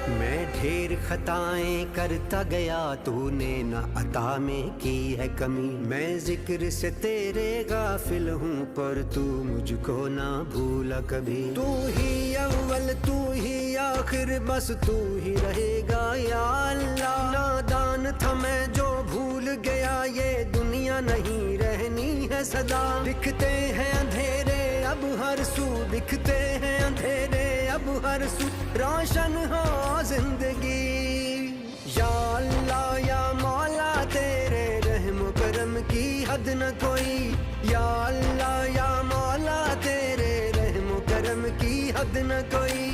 मैं ढेर खताएं करता गया, तूने न अता में की है कमी। मैं जिक्र से तेरे गाफिल हूँ, पर तू मुझको ना भूला कभी। तू ही अव्वल तू ही आखिर, बस तू ही रहेगा या अल्लाह। नादान था मैं जो भूल गया, ये दुनिया नहीं रहनी है सदा। दिखते हैं अंधेरे अब हर सू, दिखते हैं अंधेरे अब हर सू, रोशन हो जिंदगी। या अल्लाह या मौला तेरे रहम करम की हद न कोई। या अल्लाह या मौला तेरे रहम करम की हद न कोई।